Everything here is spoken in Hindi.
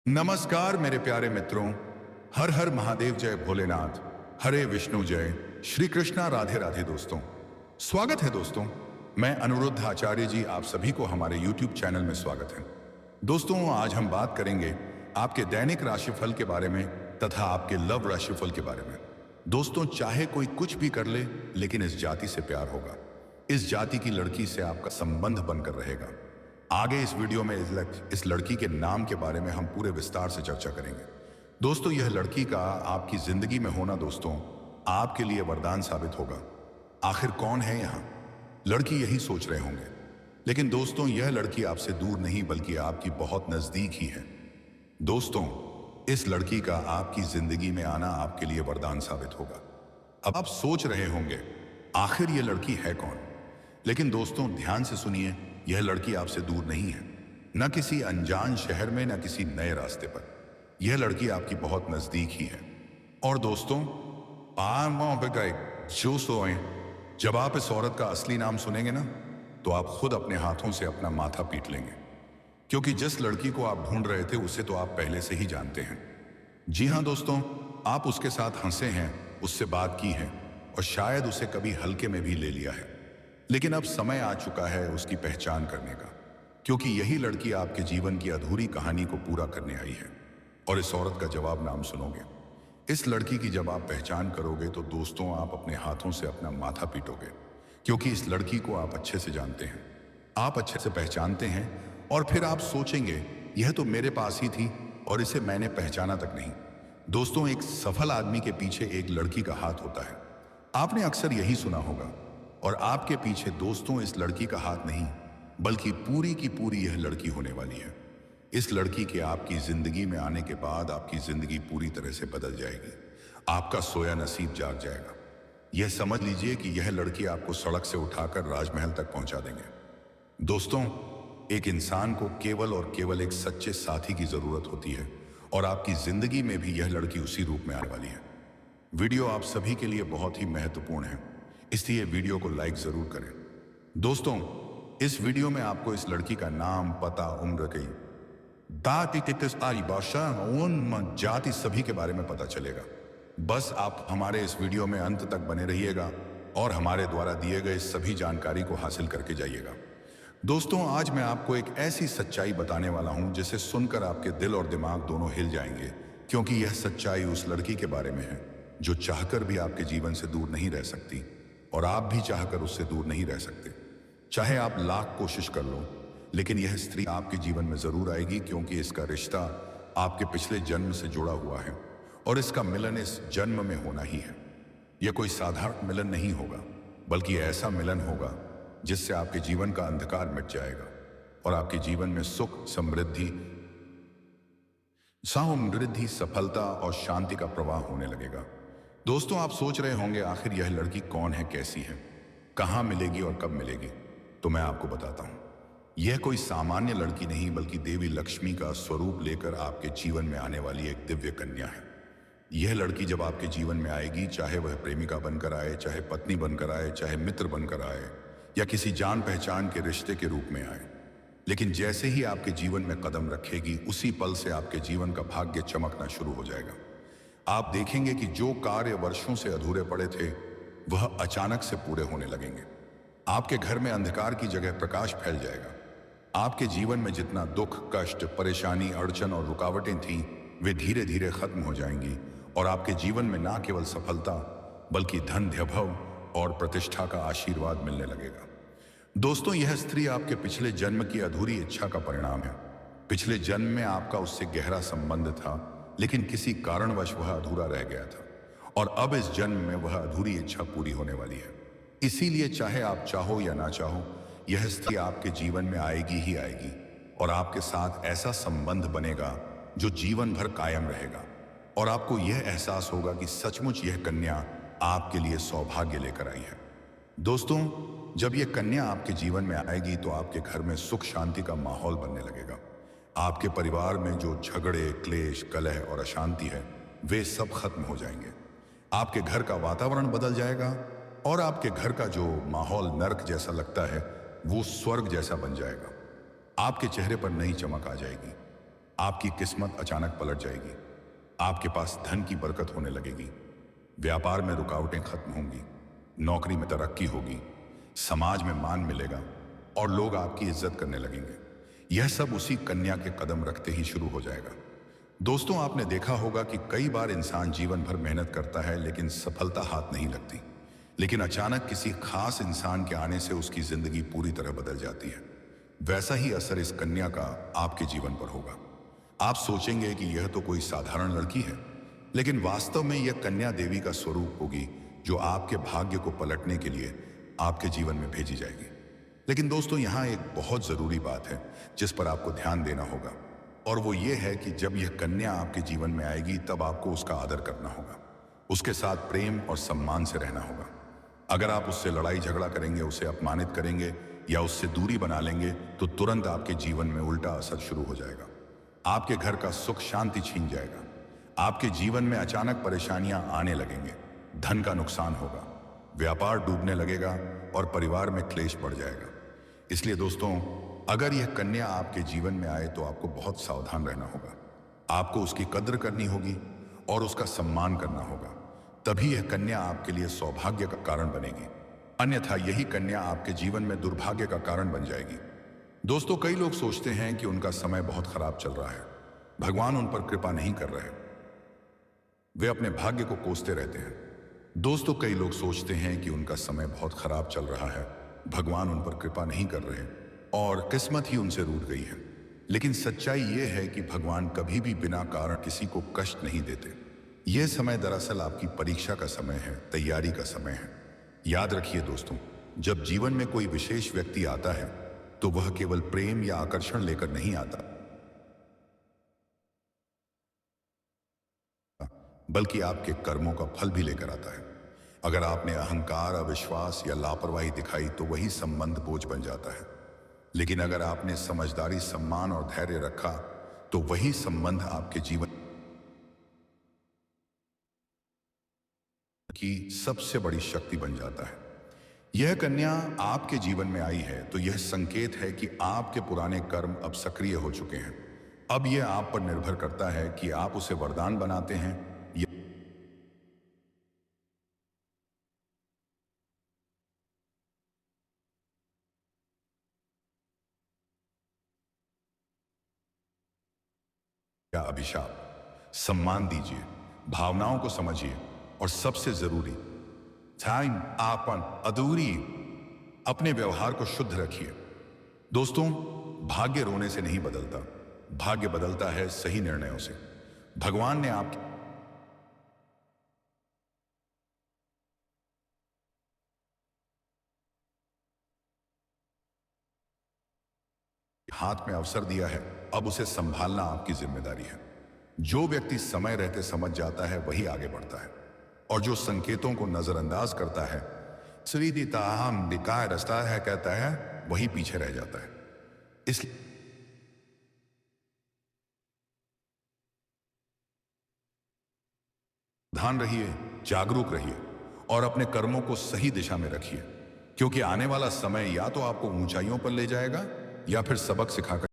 नमस्कार मेरे प्यारे मित्रों। हर हर महादेव, जय भोलेनाथ, हरे विष्णु, जय श्री कृष्णा, राधे राधे। दोस्तों, स्वागत है दोस्तों। मैं अनिरुद्ध आचार्य जी, आप सभी को हमारे YouTube चैनल में स्वागत है। दोस्तों, आज हम बात करेंगे आपके दैनिक राशिफल के बारे में तथा आपके लव राशिफल के बारे में। दोस्तों, चाहे कोई कुछ भी कर ले, लेकिन इस जाति से प्यार होगा। इस जाति की लड़की से आपका संबंध बनकर रहेगा। आगे इस वीडियो में इस लड़की के नाम के बारे में हम पूरे विस्तार से चर्चा करेंगे। दोस्तों, यह लड़की का आपकी जिंदगी में होना दोस्तों आपके लिए वरदान साबित होगा। आखिर कौन है यहाँ? लड़की यही सोच रहे होंगे, लेकिन दोस्तों यह लड़की आपसे दूर नहीं बल्कि आपकी बहुत नजदीक ही है। दोस्तों, इस लड़की का आपकी जिंदगी में आना आपके लिए वरदान साबित होगा। अब आप सोच रहे होंगे आखिर यह लड़की है कौन? लेकिन दोस्तों ध्यान से सुनिए, यह लड़की आपसे दूर नहीं है, न किसी अनजान शहर में, न किसी नए रास्ते पर। यह लड़की आपकी बहुत नजदीक ही है। और दोस्तों, जो सोए, जब आप इस औरत का असली नाम सुनेंगे ना, तो आप खुद अपने हाथों से अपना माथा पीट लेंगे, क्योंकि जिस लड़की को आप ढूंढ रहे थे उसे तो आप पहले से ही जानते हैं। जी हाँ दोस्तों, आप उसके साथ हंसे हैं, उससे बात की है और शायद उसे कभी हल्के में भी ले लिया है। लेकिन अब समय आ चुका है उसकी पहचान करने का, क्योंकि यही लड़की आपके जीवन की अधूरी कहानी को पूरा करने आई है। और इस औरत का जवाब नाम सुनोगे, इस लड़की की जब आप पहचान करोगे तो दोस्तों आप अपने हाथों से अपना माथा पीटोगे, क्योंकि इस लड़की को आप अच्छे से जानते हैं, आप अच्छे से पहचानते हैं। और फिर आप सोचेंगे यह तो मेरे पास ही थी और इसे मैंने पहचाना तक नहीं। दोस्तों, एक सफल आदमी के पीछे एक लड़की का हाथ होता है। आपने अक्सर यही सुना होगा। और आपके पीछे दोस्तों इस लड़की का हाथ नहीं, बल्कि पूरी की पूरी यह लड़की होने वाली है। इस लड़की के आपकी जिंदगी में आने के बाद आपकी जिंदगी पूरी तरह से बदल जाएगी। आपका सोया नसीब जाग जाएगा। यह समझ लीजिए कि यह लड़की आपको सड़क से उठाकर राजमहल तक पहुंचा देंगे। दोस्तों, एक इंसान को केवल और केवल एक सच्चे साथी की जरूरत होती है, और आपकी जिंदगी में भी यह लड़की उसी रूप में आने वाली है। वीडियो आप सभी के लिए बहुत ही महत्वपूर्ण है, इसलिए वीडियो को लाइक जरूर करें। दोस्तों, इस वीडियो में आपको इस लड़की का नाम, पता, उम्र की जाति सभी के बारे में पता चलेगा। बस आप हमारे इस वीडियो में अंत तक बने रहिएगा और हमारे द्वारा दिए गए सभी जानकारी को हासिल करके जाइएगा। दोस्तों, आज मैं आपको एक ऐसी सच्चाई बताने वाला हूं जिसे सुनकर आपके दिल और दिमाग दोनों हिल जाएंगे, क्योंकि यह सच्चाई उस लड़की के बारे में है जो चाहकर भी आपके जीवन से दूर नहीं रह सकती, और आप भी चाहकर उससे दूर नहीं रह सकते। चाहे आप लाख कोशिश कर लो, लेकिन यह स्त्री आपके जीवन में जरूर आएगी, क्योंकि इसका रिश्ता आपके पिछले जन्म से जुड़ा हुआ है और इसका मिलन इस जन्म में होना ही है। यह कोई साधारण मिलन नहीं होगा, बल्कि ऐसा मिलन होगा जिससे आपके जीवन का अंधकार मिट जाएगा और आपके जीवन में सुख, समृद्धि, सफलता और शांति का प्रवाह होने लगेगा। दोस्तों, आप सोच रहे होंगे आखिर यह लड़की कौन है, कैसी है, कहां मिलेगी और कब मिलेगी? तो मैं आपको बताता हूं। यह कोई सामान्य लड़की नहीं, बल्कि देवी लक्ष्मी का स्वरूप लेकर आपके जीवन में आने वाली एक दिव्य कन्या है। यह लड़की जब आपके जीवन में आएगी, चाहे वह प्रेमिका बनकर आए, चाहे पत्नी बनकर आए, चाहे मित्र बनकर आए, या किसी जान पहचान के रिश्ते के रूप में आए, लेकिन जैसे ही आपके जीवन में कदम रखेगी, उसी पल से आपके जीवन का भाग्य चमकना शुरू हो जाएगा। आप देखेंगे कि जो कार्य वर्षों से अधूरे पड़े थे, वह अचानक से पूरे होने लगेंगे। आपके घर में अंधकार की जगह प्रकाश फैल जाएगा। आपके जीवन में जितना दुख, कष्ट, परेशानी, अड़चन और रुकावटें थीं, वे धीरे धीरे खत्म हो जाएंगी और आपके जीवन में ना केवल सफलता, बल्कि धन, वैभव और प्रतिष्ठा का आशीर्वाद मिलने लगेगा। दोस्तों, यह स्त्री आपके पिछले जन्म की अधूरी इच्छा का परिणाम है। पिछले जन्म में आपका उससे गहरा संबंध था, लेकिन किसी कारणवश वह अधूरा रह गया था, और अब इस जन्म में वह अधूरी इच्छा पूरी होने वाली है। इसीलिए चाहे आप चाहो या ना चाहो, यह स्त्री आपके जीवन में आएगी ही आएगी, और आपके साथ ऐसा संबंध बनेगा जो जीवन भर कायम रहेगा। और आपको यह एहसास होगा कि सचमुच यह कन्या आपके लिए सौभाग्य लेकर आई है। दोस्तों, जब यह कन्या आपके जीवन में आएगी तो आपके घर में सुख, शांति का माहौल बनने लगेगा। आपके परिवार में जो झगड़े, क्लेश, कलह और अशांति है, वे सब खत्म हो जाएंगे। आपके घर का वातावरण बदल जाएगा और आपके घर का जो माहौल नर्क जैसा लगता है, वो स्वर्ग जैसा बन जाएगा। आपके चेहरे पर नई चमक आ जाएगी। आपकी किस्मत अचानक पलट जाएगी। आपके पास धन की बरकत होने लगेगी। व्यापार में रुकावटें खत्म होंगी। नौकरी में तरक्की होगी। समाज में मान मिलेगा और लोग आपकी इज्जत करने लगेंगे। यह सब उसी कन्या के कदम रखते ही शुरू हो जाएगा। दोस्तों, आपने देखा होगा कि कई बार इंसान जीवन भर मेहनत करता है लेकिन सफलता हाथ नहीं लगती। लेकिन अचानक किसी खास इंसान के आने से उसकी जिंदगी पूरी तरह बदल जाती है। वैसा ही असर इस कन्या का आपके जीवन पर होगा। आप सोचेंगे कि यह तो कोई साधारण लड़की है, लेकिन वास्तव में यह कन्या देवी का स्वरूप होगी जो आपके भाग्य को पलटने के लिए आपके जीवन में भेजी जाएगी। लेकिन दोस्तों, यहाँ एक बहुत जरूरी बात है जिस पर आपको ध्यान देना होगा, और वो ये है कि जब यह कन्या आपके जीवन में आएगी तब आपको उसका आदर करना होगा। उसके साथ प्रेम और सम्मान से रहना होगा। अगर आप उससे लड़ाई झगड़ा करेंगे, उसे अपमानित करेंगे या उससे दूरी बना लेंगे तो तुरंत आपके जीवन में उल्टा असर शुरू हो जाएगा। आपके घर का सुख शांति छीन जाएगा। आपके जीवन में अचानक परेशानियां आने लगेंगे। धन का नुकसान होगा, व्यापार डूबने लगेगा और परिवार में क्लेश बढ़ जाएगा। इसलिए दोस्तों, अगर यह कन्या आपके जीवन में आए तो आपको बहुत सावधान रहना होगा। आपको उसकी कद्र करनी होगी और उसका सम्मान करना होगा। तभी यह कन्या आपके लिए सौभाग्य का कारण बनेगी। अन्यथा यही कन्या आपके जीवन में दुर्भाग्य का कारण बन जाएगी। दोस्तों, कई लोग सोचते हैं कि उनका समय बहुत खराब चल रहा है, भगवान उन पर कृपा नहीं कर रहे। वे अपने भाग्य को कोसते रहते हैं। दोस्तों, कई लोग सोचते हैं कि उनका समय बहुत खराब चल रहा है, भगवान उन पर कृपा नहीं कर रहे और किस्मत ही उनसे रूठ गई है। लेकिन सच्चाई यह है कि भगवान कभी भी बिना कारण किसी को कष्ट नहीं देते। यह समय दरअसल आपकी परीक्षा का समय है, तैयारी का समय है। याद रखिए दोस्तों, जब जीवन में कोई विशेष व्यक्ति आता है तो वह केवल प्रेम या आकर्षण लेकर नहीं आता, बल्कि आपके कर्मों का फल भी लेकर आता है। अगर आपने अहंकार, अविश्वास या लापरवाही दिखाई तो वही संबंध बोझ बन जाता है। लेकिन अगर आपने समझदारी, सम्मान और धैर्य रखा तो वही संबंध आपके जीवन की सबसे बड़ी शक्ति बन जाता है। यह कन्या आपके जीवन में आई है तो यह संकेत है कि आपके पुराने कर्म अब सक्रिय हो चुके हैं। अब यह आप पर निर्भर करता है कि आप उसे वरदान बनाते हैं या अभिशाप। सम्मान दीजिए, भावनाओं को समझिए और सबसे जरूरी, टाइम आपन अधूरी, अपने व्यवहार को शुद्ध रखिए। दोस्तों, भाग्य रोने से नहीं बदलता, भाग्य बदलता है सही निर्णयों से। भगवान ने आपके हाथ में अवसर दिया है, अब उसे संभालना आपकी जिम्मेदारी है। जो व्यक्ति समय रहते समझ जाता है वही आगे बढ़ता है, और जो संकेतों को नजरअंदाज करता है, सीधी ताहम निकाय रास्ता है कहता है, वही पीछे रह जाता है। इसलिए ध्यान रहिए, जागरूक रहिए और अपने कर्मों को सही दिशा में रखिए, क्योंकि आने वाला समय या तो आपको ऊंचाइयों पर ले जाएगा या फिर सबक सिखाकर